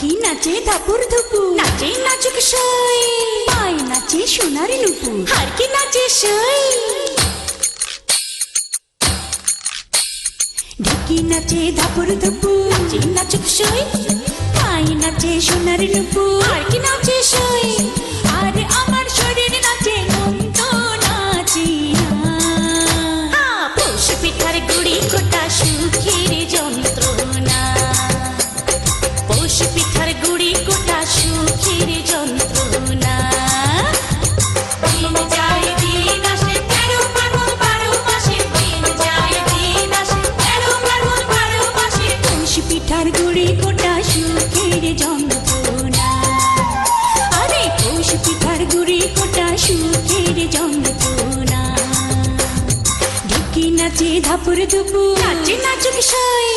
ঢেকি নাচে ধাপুর ধুপু, নাচে নাচুক সই, পায় নাচে সোনার নুপু, হারকি নাচে সই। ঢেকি নাচে ধাপুর ধুপু, নাচে নাচুক সই, পায় নাচে সোনার নুপু, হারকি নাচে সই। আর আমার শরীর নাচে মন তো নাচি না। পৌষ পিঠার গুড়ি কোটা সুখের যন্ত্রণা, পৌষ পিঠার গুড়ি কোটা সুখের যন্ত্রণা। দিন যায় দিন আসে 13 ফাল্গুন 12 মাসে, দিন যায় দিন আসে 13 ফাল্গুন 12 মাসে। পৌষ পিঠার গুড়ি কোটা সুখের যন্ত্রণা, আরে পৌষ পিঠার গুড়ি কোটা সুখের যন্ত্রণা। ঢেকি নাচে ধাপুর ধুপু, নাচে নাচুক সই।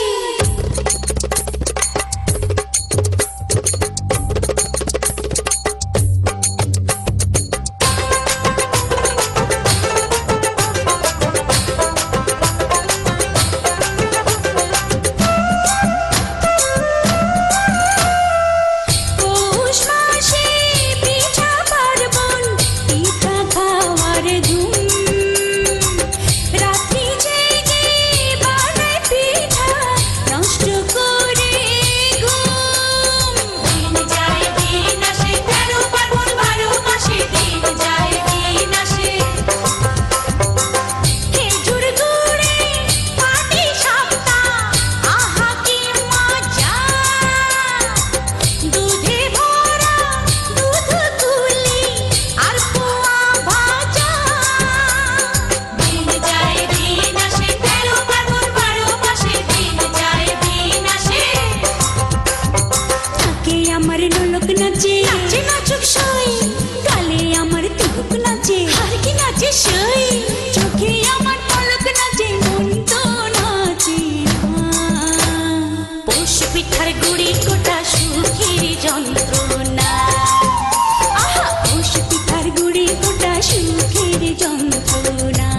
আমার ঢোলক নাচে, নাচে নাচুক সই, গালে আমার তিলক নাচে, হারকি নাচে সই। চোখে আমার পলক নাচে, মন তো নাচে না। পৌষ পিঠার গুড়ি কোটা সুখের যন্ত্রণা, আহা পৌষ পিঠার গুড়ি কোটা সুখের যন্ত্রণা।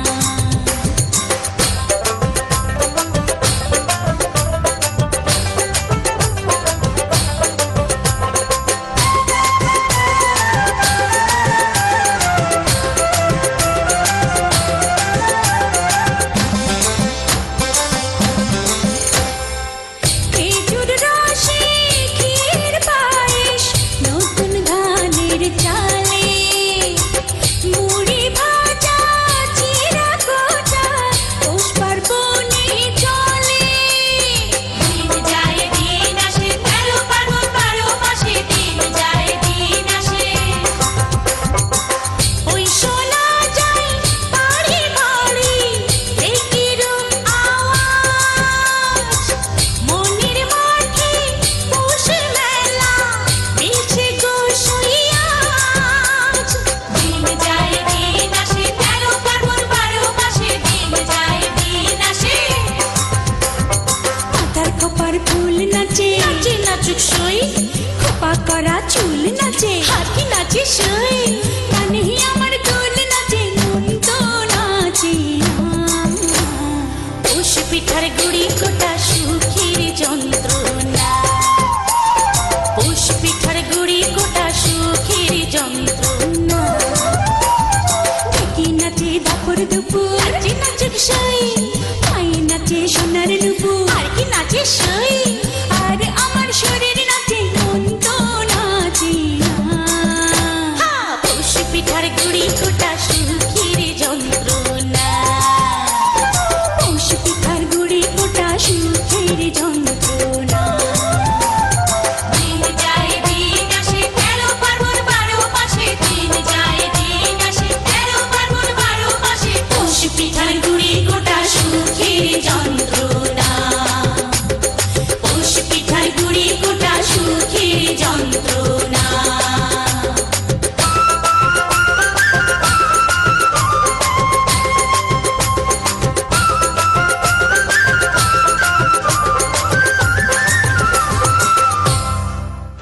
খোপা করা চুল নাচে, হাতি নাচে সই, কানে আমার দোল নাচে, মন তো নাচে না। পৌষ পিঠার গুড়ি কোটা সুখের যন্ত্রণা, পৌষ পিঠার গুড়ি কোটা সুখের যন্ত্রণা। ঢেকি নাচে ধাপুর ধুপু, নাচে নাচুক সই, পায়ে নাচে সোনার নুপু, হারকি নাচে সই।